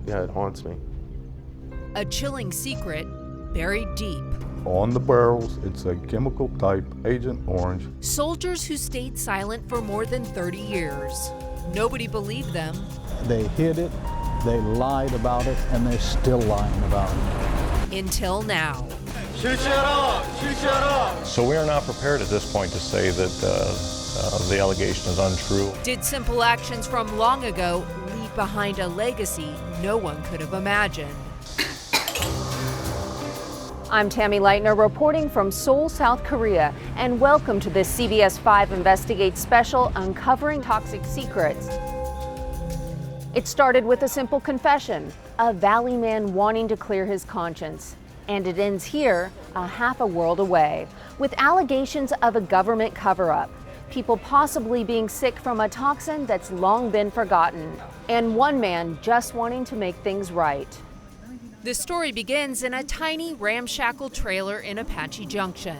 yeah, it haunts me. A chilling secret buried deep. On the barrels, it's a chemical type Agent Orange. Soldiers who stayed silent for more than 30 years. Nobody believed them. They hid it, they lied about it, and they're still lying about it. Until now. Shoot shut off! Shoot shut off! So we are not prepared at this point to say that the allegation is untrue. Did simple actions from long ago leave behind a legacy no one could have imagined? I'm Tammy Leitner reporting from Seoul, South Korea, and welcome to this CBS 5 Investigate special uncovering toxic secrets. It started with a simple confession, a Valley man wanting to clear his conscience. And it ends here, a half a world away, with allegations of a government cover-up, people possibly being sick from a toxin that's long been forgotten, and one man just wanting to make things right. The story begins in a tiny ramshackle trailer in Apache Junction,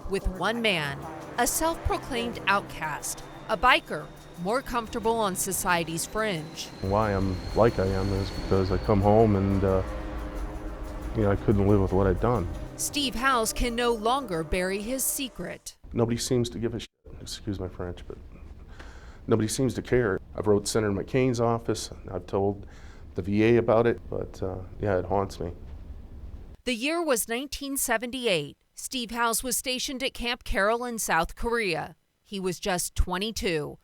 with one man, a self-proclaimed outcast, a biker, more comfortable on society's fringe. Why I'm like I am is because I come home and I couldn't live with what I'd done. Steve House can no longer bury his secret. Nobody seems to give a shit, excuse my French, but nobody seems to care. I've wrote Senator McCain's office, I've told the VA about it, but yeah, it haunts me. The year was 1978. Steve House was stationed at Camp Carroll in South Korea. He was just 22,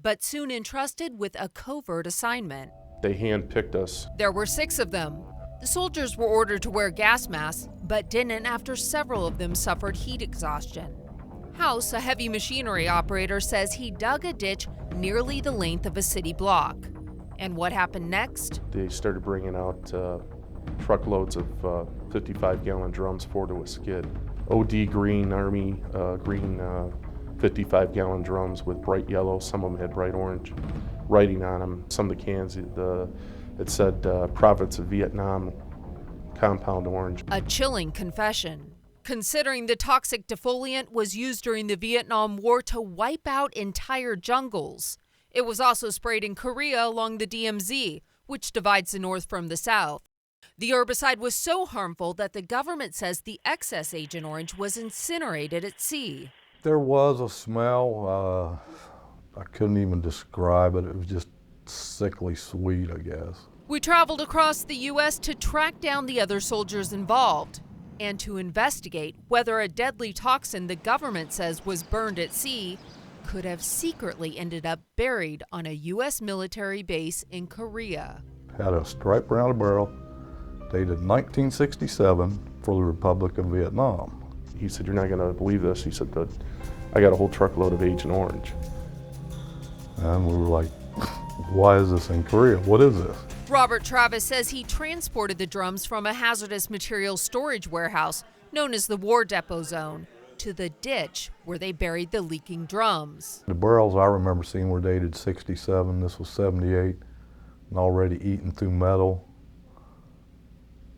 but soon entrusted with a covert assignment. They handpicked us. There were 6 of them. The soldiers were ordered to wear gas masks, but didn't after several of them suffered heat exhaustion. House, a heavy machinery operator, says he dug a ditch nearly the length of a city block. And what happened next? They started bringing out truckloads of 55-gallon drums, 4 to a skid. OD green, Army green 55-gallon drums with bright yellow. Some of them had bright orange writing on them. Some of the cans, it said Province of Vietnam, compound orange. A chilling confession. Considering the toxic defoliant was used during the Vietnam War to wipe out entire jungles. It was also sprayed in Korea along the DMZ, which divides the North from the South. The herbicide was so harmful that the government says the excess Agent Orange was incinerated at sea. There was a smell, I couldn't even describe it. It was just sickly sweet, I guess. We traveled across the U.S. to track down the other soldiers involved and to investigate whether a deadly toxin the government says was burned at sea could have secretly ended up buried on a U.S. military base in Korea. Had a stripe around the barrel, dated 1967 for the Republic of Vietnam. He said, "You're not going to believe this." He said, "I got a whole truckload of Agent Orange." And we were like, why is this in Korea? What is this? Robert Travis says he transported the drums from a hazardous materials storage warehouse known as the War Depot Zone to the ditch where they buried the leaking drums. The barrels I remember seeing were dated 67, this was 78, and already eaten through metal.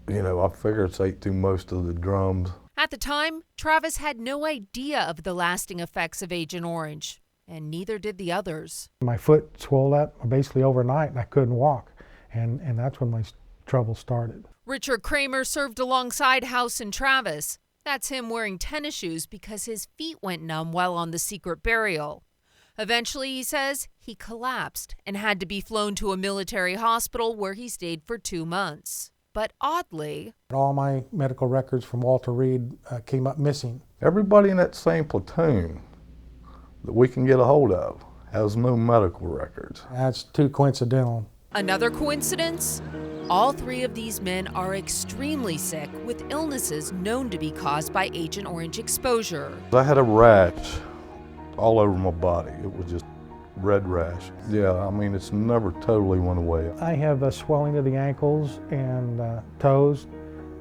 You know, I figure it's ate through most of the drums. At the time, Travis had no idea of the lasting effects of Agent Orange, and neither did the others. My foot swelled up basically overnight and I couldn't walk, and that's when my trouble started. Richard Kramer served alongside House and Travis. That's him wearing tennis shoes because his feet went numb while on the secret burial. Eventually, he says, he collapsed and had to be flown to a military hospital where he stayed for 2 months. But oddly, all my medical records from Walter Reed came up missing. Everybody in that same platoon that we can get a hold of has no medical records. That's too coincidental. Another coincidence? All 3 of these men are extremely sick with illnesses known to be caused by Agent Orange exposure. I had a rash all over my body. It was just red rash. Yeah, I mean, it's never totally went away. I have a swelling of the ankles and toes.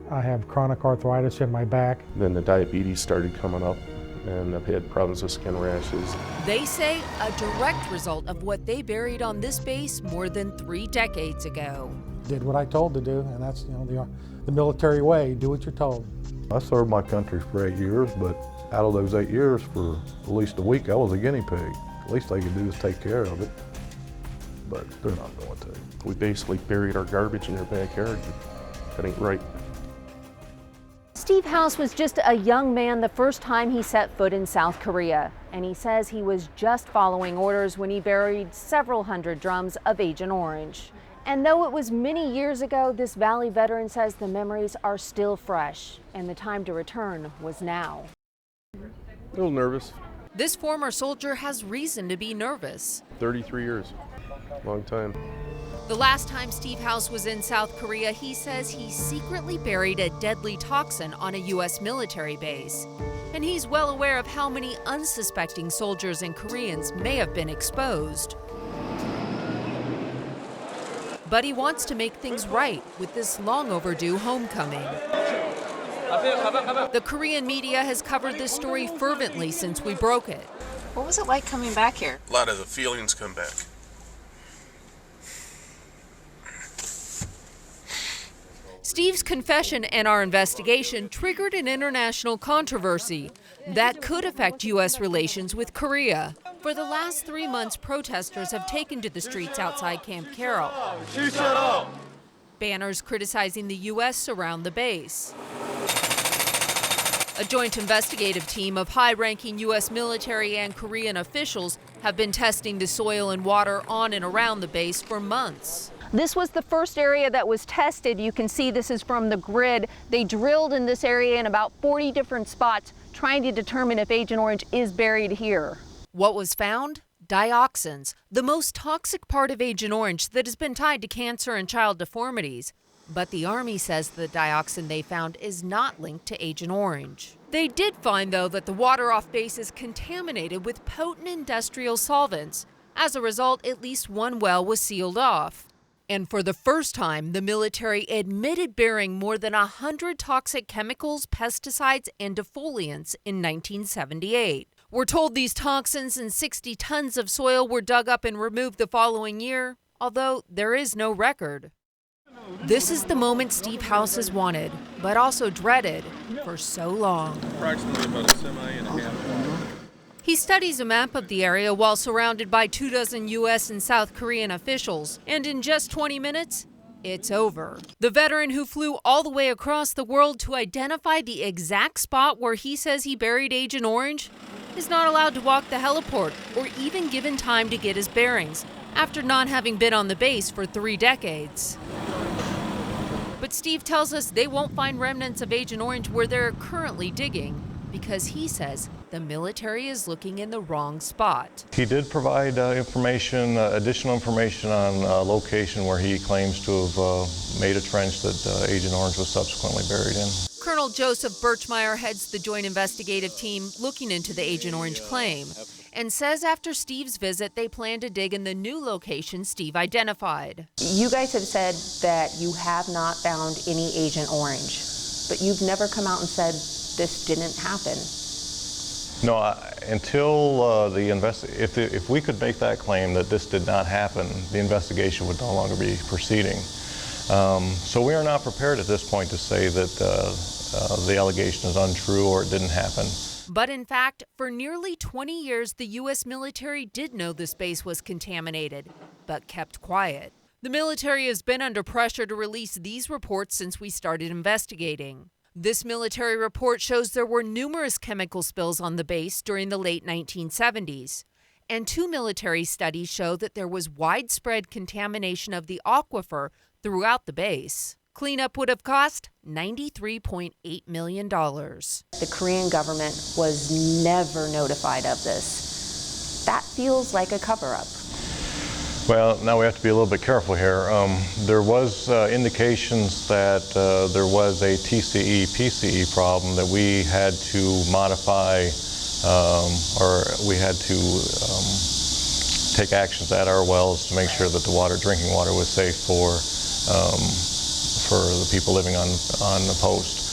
I have chronic arthritis in my back. Then the diabetes started coming up, and I've had problems with skin rashes. They say a direct result of what they buried on this base more than 3 decades ago. Did what I told to do, and that's the military way, do what you're told. I served my country for 8 years, but out of those 8 years, for at least a week, I was a guinea pig. The least they could do is take care of it, but they're not going to. We basically buried our garbage in their backyard. That ain't right. Steve House was just a young man the first time he set foot in South Korea, and he says he was just following orders when he buried several hundred drums of Agent Orange. And though it was many years ago, this Valley veteran says the memories are still fresh, and the time to return was now. A little nervous. This former soldier has reason to be nervous. 33 years, long time. The last time Steve House was in South Korea, he says he secretly buried a deadly toxin on a U.S. military base. And he's well aware of how many unsuspecting soldiers and Koreans may have been exposed. But he wants to make things right with this long overdue homecoming. The Korean media has covered this story fervently since we broke it. What was it like coming back here? A lot of the feelings come back. Steve's confession and our investigation triggered an international controversy that could affect U.S. relations with Korea. For the last 3 months, protesters have taken to the streets outside Camp Carroll. Banners criticizing the U.S. surround the base. A joint investigative team of high-ranking U.S. military and Korean officials have been testing the soil and water on and around the base for months. This was the first area that was tested. You can see this is from the grid. They drilled in this area in about 40 different spots, trying to determine if Agent Orange is buried here. What was found? Dioxins, the most toxic part of Agent Orange that has been tied to cancer and child deformities. But the Army says the dioxin they found is not linked to Agent Orange. They did find, though, that the water off base is contaminated with potent industrial solvents. As a result, at least one well was sealed off. And for the first time, the military admitted burying more than 100 toxic chemicals, pesticides, and defoliants in 1978. We're told these toxins and 60 tons of soil were dug up and removed the following year, although there is no record. This is the moment Steve House has wanted, but also dreaded for so long. Approximately about a semi and a half. He studies a map of the area while surrounded by 24 U.S. and South Korean officials, and in just 20 minutes, it's over. The veteran who flew all the way across the world to identify the exact spot where he says he buried Agent Orange is not allowed to walk the heliport or even given time to get his bearings after not having been on the base for 3 decades. But Steve tells us they won't find remnants of Agent Orange where they're currently digging, because he says the military is looking in the wrong spot. He did provide information, additional information on location where he claims to have made a trench that Agent Orange was subsequently buried in. Colonel Joseph Birchmeyer heads the joint investigative team looking into the Agent Orange claim and says after Steve's visit they plan to dig in the new location Steve identified. You guys have said that you have not found any Agent Orange, but you've never come out and said this didn't happen. No, until if we could make that claim that this did not happen, the investigation would no longer be proceeding. So we are not prepared at this point to say that the allegation is untrue or it didn't happen. But in fact, for nearly 20 years, the U.S. military did know the space was contaminated, but kept quiet. The military has been under pressure to release these reports since we started investigating. This military report shows there were numerous chemical spills on the base during the late 1970s. And 2 military studies show that there was widespread contamination of the aquifer throughout the base. Cleanup would have cost $93.8 million. The Korean government was never notified of this. That feels like a cover-up. Well, now we have to be a little bit careful here. There was indications that there was a TCE-PCE problem that we had to modify or we had to take actions at our wells to make sure that the drinking water was safe for the people living on the post.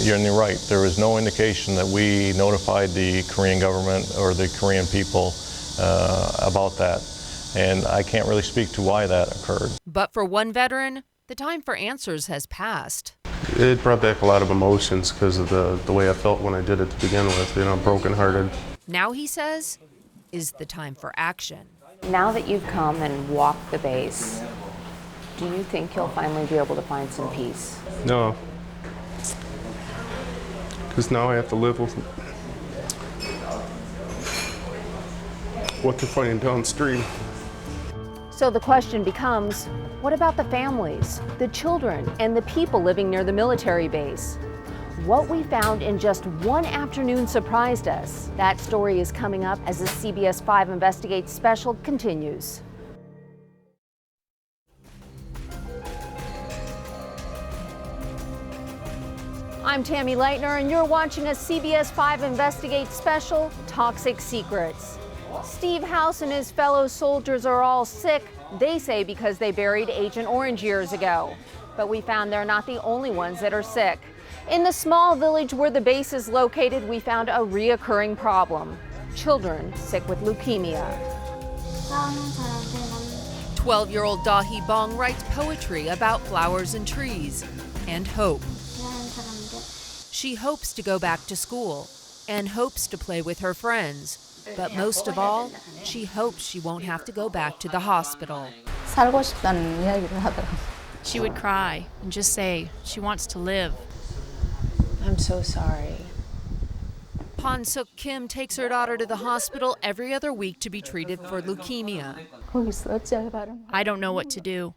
You're right. There was no indication that we notified the Korean government or the Korean people about that, and I can't really speak to why that occurred. But for one veteran, the time for answers has passed. It brought back a lot of emotions because of the way I felt when I did it to begin with, brokenhearted. Now, he says, is the time for action. Now that you've come and walked the base, do you think you'll finally be able to find some peace? No. Because now I have to live with what they're finding downstream. So the question becomes, what about the families, the children, and the people living near the military base? What we found in just one afternoon surprised us. That story is coming up as the CBS 5 Investigates special continues. I'm Tammy Leitner, and you're watching a CBS 5 Investigates special, Toxic Secrets. Steve House and his fellow soldiers are all sick, they say because they buried Agent Orange years ago. But we found they're not the only ones that are sick. In the small village where the base is located, we found a reoccurring problem. Children sick with leukemia. 12-year-old Dahi Bong writes poetry about flowers and trees and hope. She hopes to go back to school and hopes to play with her friends. But most of all, she hopes she won't have to go back to the hospital. 살고 싶다는 이야기를 하더라고요. She would cry and just say she wants to live. I'm so sorry. Han Suk Kim takes her daughter to the hospital every other week to be treated for leukemia. 거기서 어찌할 바람. I don't know what to do.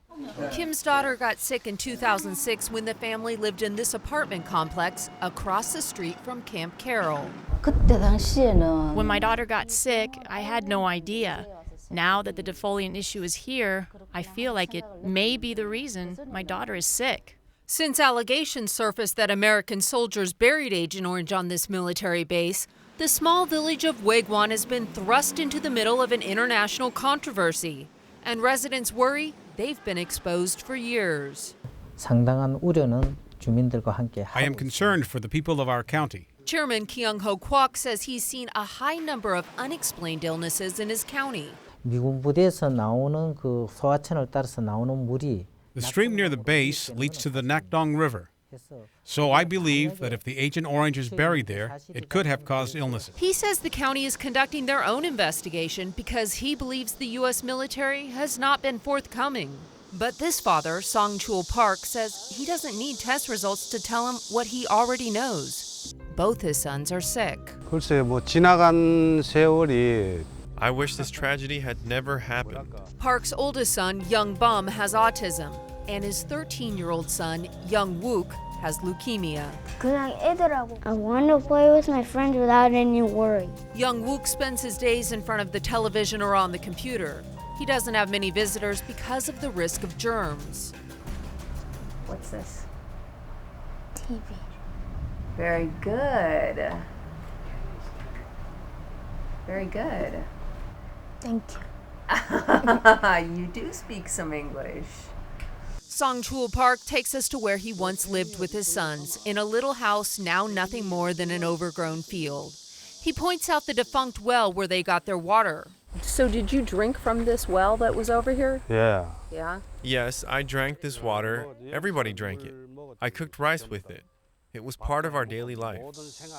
Kim's daughter got sick in 2006 when the family lived in this apartment complex across the street from Camp Carroll. 그때 당시에는 When my daughter got sick, I had no idea. Now that the defoliant issue is here, I feel like it may be the reason my daughter is sick. Since allegations surfaced that American soldiers buried Agent Orange on this military base, the small village of Wegwan has been thrust into the middle of an international controversy. And residents worry they've been exposed for years. 상당한 우려는 주민들과 함께 I am concerned for the people of our county. Chairman Kyung-ho Kwok says he's seen a high number of unexplained illnesses in his county. 미군 부대에서 나오는 그 소하천을 따라서 나오는 물이 The stream near the base leads to the Nakdong River. So I believe that if the Agent Orange is buried there, it could have caused illnesses. He says the county is conducting their own investigation because he believes the U.S. military has not been forthcoming. But this father, Song-chul Park, says he doesn't need test results to tell him what he already knows. Both his sons are sick. 글쎄 뭐 지나간 세월이 I wish this tragedy had never happened. Park's oldest son, Young Bum, has autism, and his 13-year-old son, Young Wook, has leukemia. I want to play with my friends without any worry. Young Wook spends his days in front of the television or on the computer. He doesn't have many visitors because of the risk of germs. What's this? TV. Very good. Very good. Thank you. You do speak some English. Song-chul Park takes us to where he once lived with his sons, in a little house now nothing more than an overgrown field. He points out the defunct well where they got their water. So did you drink from this well that was over here? Yeah. Yeah? Yes, I drank this water. Everybody drank it. I cooked rice with it. It was part of our daily life.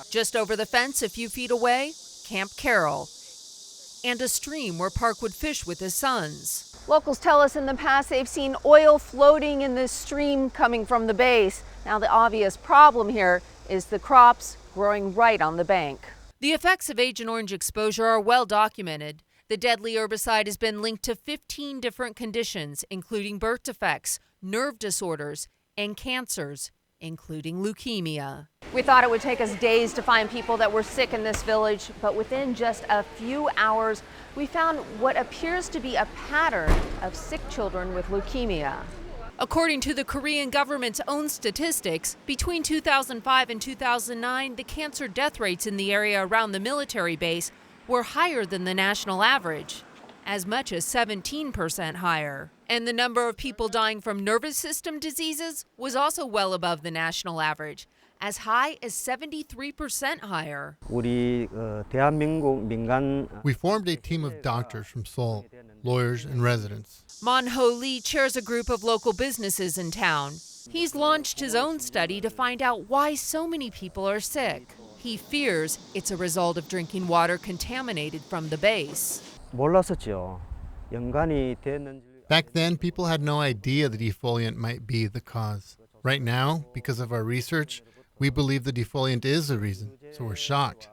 Just over the fence, a few feet away, Camp Carroll, and a stream where Park would fish with his sons. Locals tell us in the past they've seen oil floating in this stream coming from the base. Now the obvious problem here is the crops growing right on the bank. The effects of Agent Orange exposure are well documented. The deadly herbicide has been linked to 15 different conditions, including birth defects, nerve disorders, and cancers, including leukemia. We thought it would take us days to find people that were sick in this village, but within just a few hours, we found what appears to be a pattern of sick children with leukemia. According to the Korean government's own statistics, between 2005 and 2009, the cancer death rates in the area around the military base were higher than the national average, as much as 17% higher. And the number of people dying from nervous system diseases was also well above the national average, as high as 73% higher. We formed a team of doctors from Seoul, lawyers and residents. Mon-ho Lee chairs a group of local businesses in town. He's launched his own study to find out why so many people are sick. He fears it's a result of drinking water contaminated from the base. 몰랐었죠. Back then, people had no idea the defoliant might be the cause. Right now, because of our research, we believe the defoliant is the reason, so we're shocked.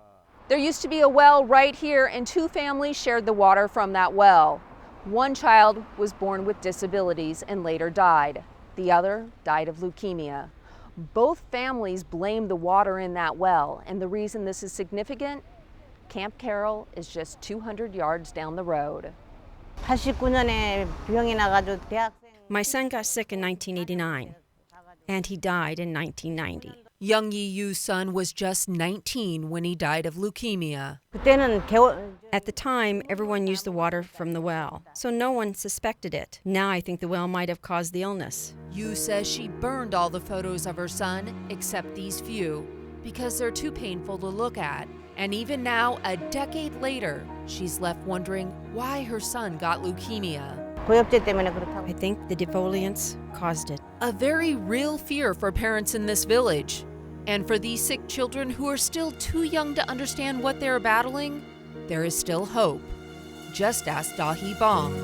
There used to be a well right here, and 2 families shared the water from that well. One child was born with disabilities and later died. The other died of leukemia. Both families blame the water in that well, and the reason this is significant? Camp Carroll is just 200 yards down the road. My son got sick in 1989, and he died in 1990. Young Yi-Yu's son was just 19 when he died of leukemia. At the time, everyone used the water from the well, so no one suspected it. Now I think the well might have caused the illness. Yu says she burned all the photos of her son, except these few, because they're too painful to look at. And even now, a decade later, she's left wondering why her son got leukemia. I think the defoliants caused it. A very real fear for parents in this village. And for these sick children who are still too young to understand what they're battling, there is still hope. Just ask Dahi Bong.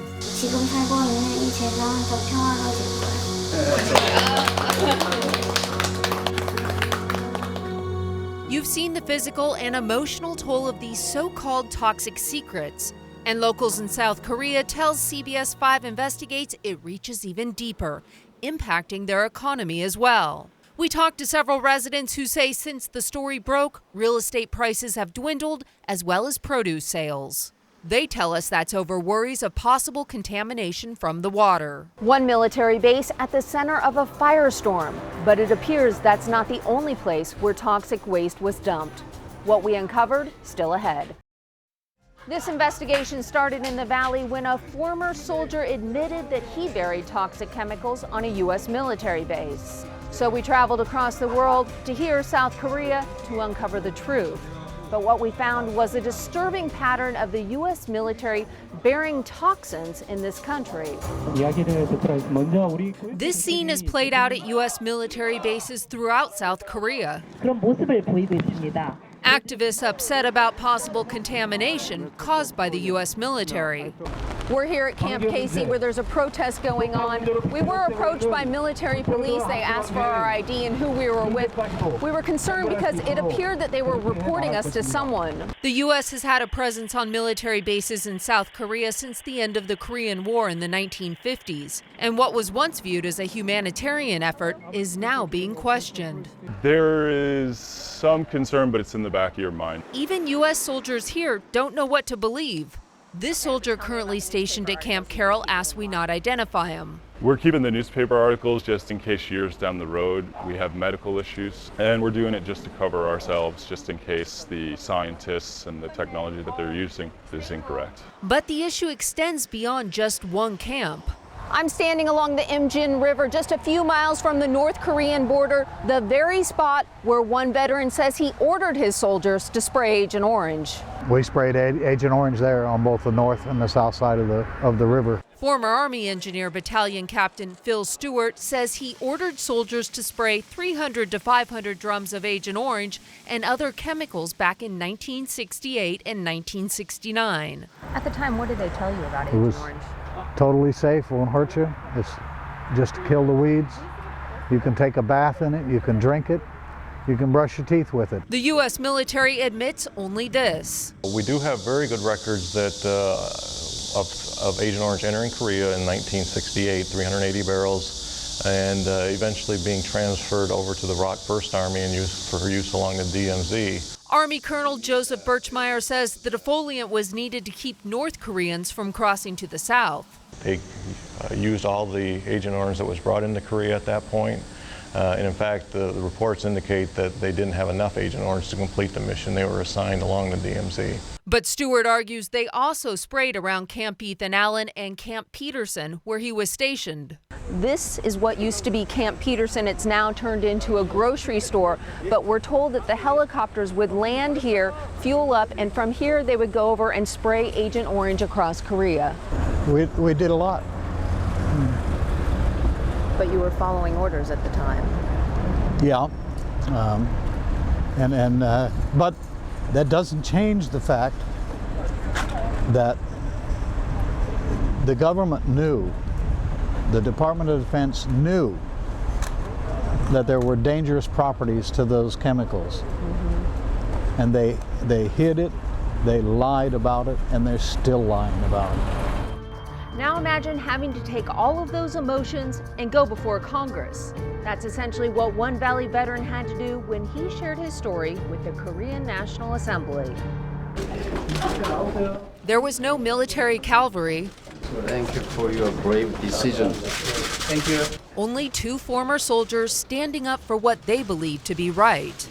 You've seen the physical and emotional toll of these so-called toxic secrets. And locals in South Korea tells CBS 5 Investigates it reaches even deeper, impacting their economy as well. We talked to several residents who say since the story broke, real estate prices have dwindled as well as produce sales. They tell us that's over worries of possible contamination from the water. One military base at the center of a firestorm, but it appears that's not the only place where toxic waste was dumped. What we uncovered, still ahead. This investigation started in the valley when a former soldier admitted that he buried toxic chemicals on a U.S. military base. So we traveled across the world to hear South Korea to uncover the truth. But what we found was a disturbing pattern of the U.S. military burying toxins in this country. This scene is played out at U.S. military bases throughout South Korea. Activists upset about possible contamination caused by the U.S. military. We're here at Camp Casey where there's a protest going on. We were approached by military police. They asked for our ID and who we were with. We were concerned because it appeared that they were reporting us to someone. The U.S. has had a presence on military bases in South Korea since the end of the Korean War in the 1950s. And what was once viewed as a humanitarian effort is now being questioned. There is some concern, but it's in the back of your mind. Even U.S. soldiers here don't know what to believe. This soldier currently stationed at Camp Carroll asked we not identify him. We're keeping the newspaper articles just in case years down the road we have medical issues, and we're doing it just to cover ourselves, just in case the scientists and the technology that they're using is incorrect. But the issue extends beyond just one camp. I'm standing along the Imjin River just a few miles from the North Korean border, the very spot where one veteran says he ordered his soldiers to spray Agent Orange. We sprayed Agent Orange there on both the north and the south side of the river. Former Army Engineer Battalion Captain Phil Stewart says he ordered soldiers to spray 300 to 500 drums of Agent Orange and other chemicals back in 1968 and 1969. At the time, what did they tell you about Agent Orange? Totally safe, won't hurt you. It's just to kill the weeds. You can take a bath in it, you can drink it, you can brush your teeth with it. The U.S. military admits only this. We do have very good records that of Agent Orange entering Korea in 1968, 380 barrels, and eventually being transferred over to the ROK 1st Army and used for use along the DMZ. Army Colonel Joseph Birchmeyer says the defoliant was needed to keep North Koreans from crossing to the south. They used all the Agent Orange that was brought into Korea at that point. And in fact, the reports indicate that they didn't have enough Agent Orange to complete the mission. They were assigned along the DMZ. But Stewart argues they also sprayed around Camp Ethan Allen and Camp Peterson, where he was stationed. This is what used to be Camp Peterson. It's now turned into a grocery store. But we're told that the helicopters would land here, fuel up, and from here they would go over and spray Agent Orange across Korea. We did a lot. But you were following orders at the time. Yeah, but that doesn't change the fact that The government knew, the Department of Defense knew that there were dangerous properties to those chemicals. And they hid it, they lied about it, and they're still lying about it. Now imagine having to take all of those emotions and go before Congress. That's essentially what one Valley veteran had to do when he shared his story with the Korean National Assembly. There was no military cavalry. Thank you for your brave decision. Thank you. Only two former soldiers standing up for what they believe to be right.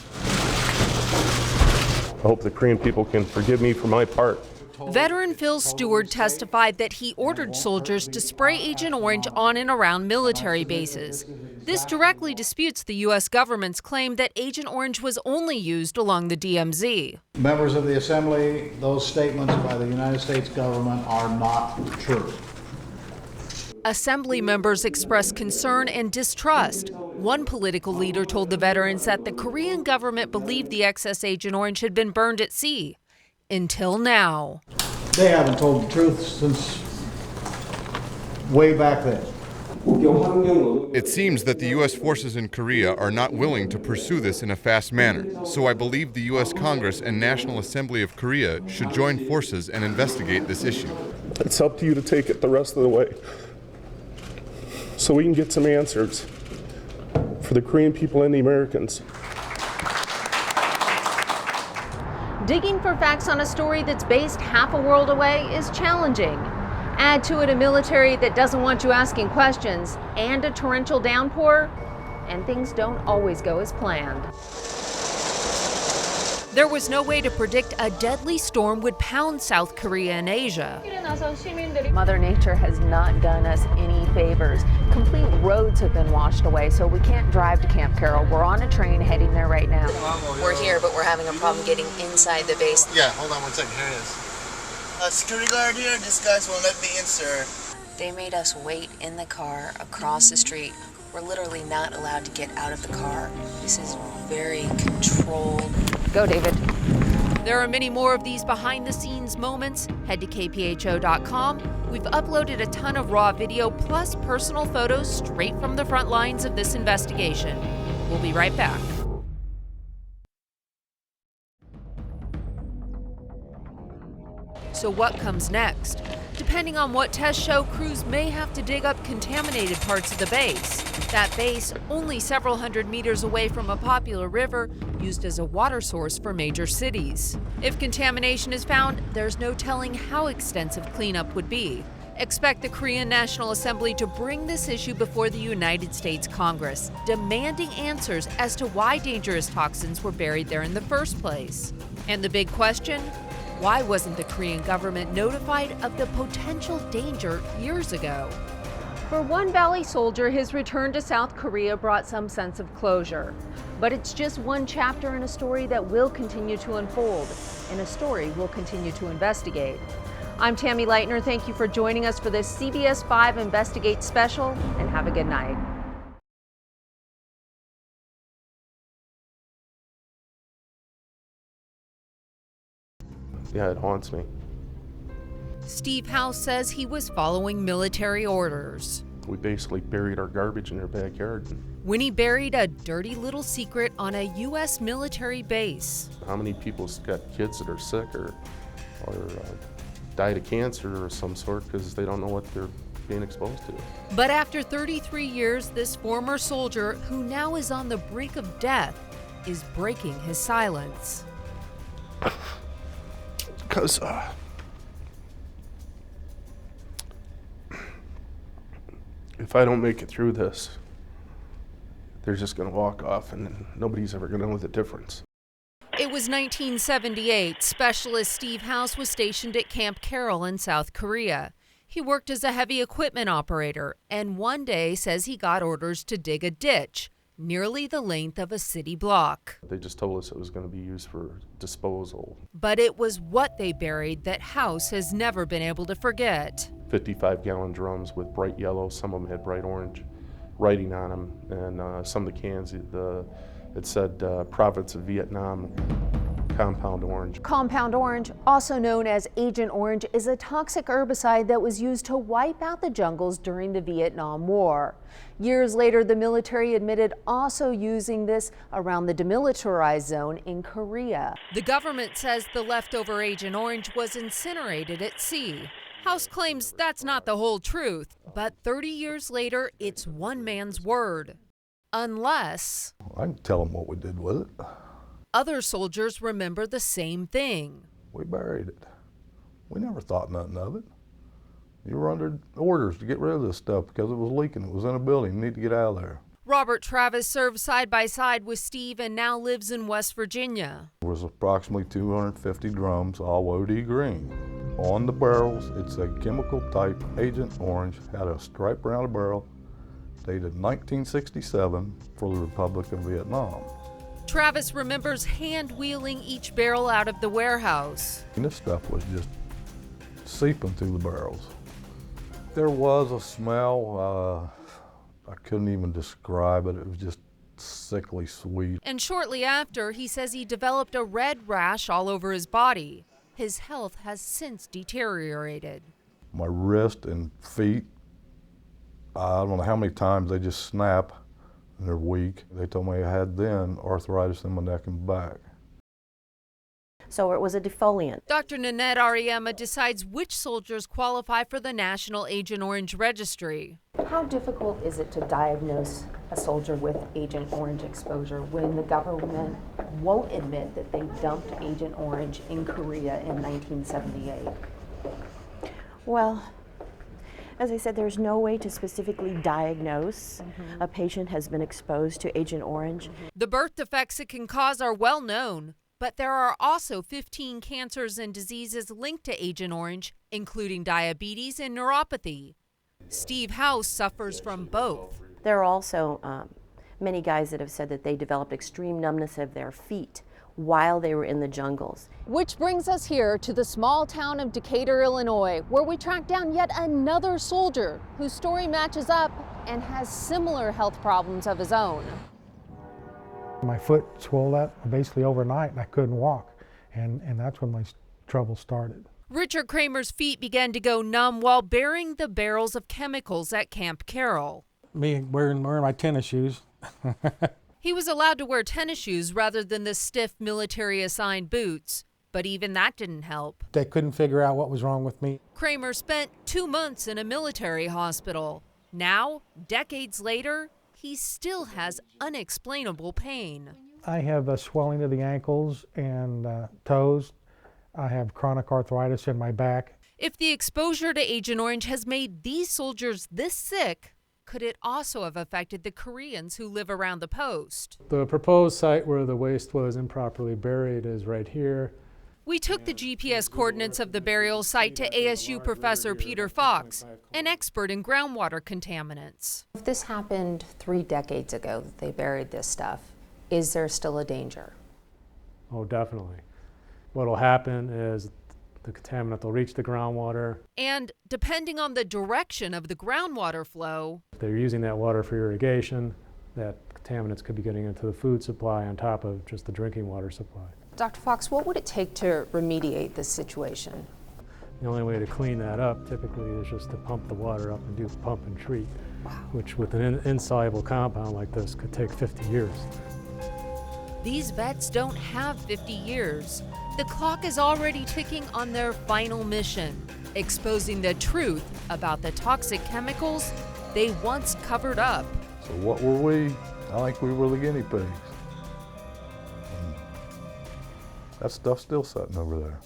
I hope the Korean people can forgive me for my part. Veteran Phil Stewart testified that he ordered soldiers to spray Agent Orange on and around military bases. This directly disputes the U.S. government's claim that Agent Orange was only used along the DMZ. Members of the Assembly, those statements by the United States government are not true. Assembly members expressed concern and distrust. One political leader told the veterans that the Korean government believed the excess Agent Orange had been burned at sea. Until now. They haven't told the truth since way back then. It seems that the U.S. forces in Korea are not willing to pursue this in a fast manner, so I believe the U.S. Congress and National Assembly of Korea should join forces and investigate this issue. It's up to you to take it the rest of the way so we can get some answers for the Korean people and the Americans. Digging for facts on a story that's based half a world away is challenging. Add to it a military that doesn't want you asking questions and a torrential downpour, and things don't always go as planned. There was no way to predict a deadly storm would pound South Korea and Asia. Mother Nature has not done us any favors. Complete roads have been washed away, so we can't drive to Camp Carroll. We're on a train heading there right now. We're here, but we're having a problem getting inside the base. Yeah, hold on one second. Here it is. Security guard here. These guys won't let me in, sir. They made us wait in the car across the street. We're literally not allowed to get out of the car. This is very controlled. Go, David. There are many more of these behind-the-scenes moments. Head to kpho.com. We've uploaded a ton of raw video plus personal photos straight from the front lines of this investigation. We'll be right back. So what comes next? Depending on what tests show, crews may have to dig up contaminated parts of the base. That base, only several hundred meters away from a popular river, used as a water source for major cities. If contamination is found, there's no telling how extensive cleanup would be. Expect the Korean National Assembly to bring this issue before the United States Congress, demanding answers as to why dangerous toxins were buried there in the first place. And the big question? Why wasn't the Korean government notified of the potential danger years ago? For one Valley soldier, his return to South Korea brought some sense of closure. But it's just one chapter in a story that will continue to unfold, and a story we'll continue to investigate. I'm Tammy Leitner. Thank you for joining us for this CBS 5 Investigate special, and have a good night. Yeah, it haunts me. Steve House says he was following military orders. We basically buried our garbage in their backyard. When he buried a dirty little secret on a U.S. military base. How many people's got kids that are sick or died of cancer or some sort because they don't know what they're being exposed to? But after 33 years, this former soldier, who now is on the brink of death, is breaking his silence. Because if I don't make it through this, they're just going to walk off and nobody's ever going to know the difference. It was 1978. Specialist Steve House was stationed at Camp Carroll in South Korea. He worked as a heavy equipment operator and one day says he got orders to dig a ditch nearly the length of a city block. They just told us it was going to be used for disposal. But it was what they buried that House has never been able to forget. 55-gallon drums with bright yellow, some of them had bright orange writing on them, and some of the cans, it said Province of Vietnam. compound orange. Compound orange, also known as Agent Orange, is a toxic herbicide that was used to wipe out the jungles during the Vietnam War. Years later, the military admitted also using this around the demilitarized zone in Korea. The government says the leftover Agent Orange was incinerated at sea. House claims that's not the whole truth, but 30 years later, it's one man's word. Unless I can tell them what we did with it. other soldiers remember the same thing. We buried it. We never thought nothing of it. You were under orders to get rid of this stuff because it was leaking. It was in a building. You need to get out of there. Robert Travis served side by side with Steve and now lives in West Virginia. There was approximately 250 drums, all OD green. On the barrels, it's a chemical type Agent Orange, had a stripe around the barrel, dated 1967 for the Republic of Vietnam. Travis remembers hand-wheeling each barrel out of the warehouse. And this stuff was just seeping through the barrels. There was a smell, I couldn't even describe it. It was just sickly sweet. And shortly after, he says he developed a red rash all over his body. His health has since deteriorated. My wrist and feet, I don't know how many times they just snap and they're weak. They told me I had then arthritis in my neck and back. So it was a defoliant. Dr. Nanette Ariema decides which soldiers qualify for the National Agent Orange Registry. How difficult is it to diagnose a soldier with Agent Orange exposure when the government won't admit that they dumped Agent Orange in Korea in 1978? Well, as I said, there's no way to specifically diagnose a patient has been exposed to Agent Orange. The birth defects it can cause are well known, but there are also 15 cancers and diseases linked to Agent Orange, including diabetes and neuropathy. Steve House suffers from both. There are also many guys that have said that they developed extreme numbness of their feet while they were in the jungles. Which brings us here to the small town of Decatur, Illinois, where we track down yet another soldier whose story matches up and has similar health problems of his own. My foot swelled up basically overnight and I couldn't walk, and that's when my trouble started. Richard Kramer's feet began to go numb while bearing the barrels of chemicals at Camp Carroll. Me wearing my tennis shoes. He was allowed to wear tennis shoes rather than the stiff military-assigned boots, but even that didn't help. They couldn't figure out what was wrong with me. Kramer spent 2 months in a military hospital. Now, decades later, he still has unexplainable pain. I have a swelling of the ankles and toes. I have chronic arthritis in my back. If the exposure to Agent Orange has made these soldiers this sick, could it also have affected the Koreans who live around the post? The proposed site where the waste was improperly buried is right here. We took the GPS coordinates of the burial site to ASU professor Peter Fox, an expert in groundwater contaminants. If this happened 3 decades ago that they buried this stuff, is there still a danger? Oh, definitely. What will happen is the contaminant will reach the groundwater. And depending on the direction of the groundwater flow, If they're using that water for irrigation, that contaminants could be getting into the food supply on top of just the drinking water supply. Dr. Fox, what would it take to remediate this situation? The only way to clean that up typically is just to pump the water up and do pump and treat, which with an insoluble compound like this could take 50 years. these vets don't have 50 years. The clock is already ticking on their final mission, exposing the truth about the toxic chemicals they once covered up. So what were we? I think we were the guinea pigs. And that stuff's still sitting over there.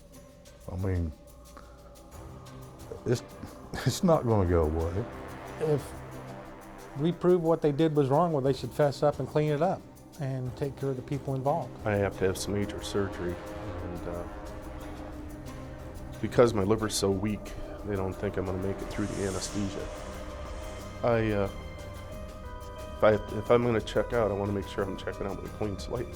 I mean, it's not going to go away. If we prove what they did was wrong, well, they should fess up and clean it up and take care of the people involved. I have to have some major surgery, and because my liver's so weak, they don't think I'm going to make it through the anesthesia. If I'm going to check out, I want to make sure I'm checking out with a clean slate.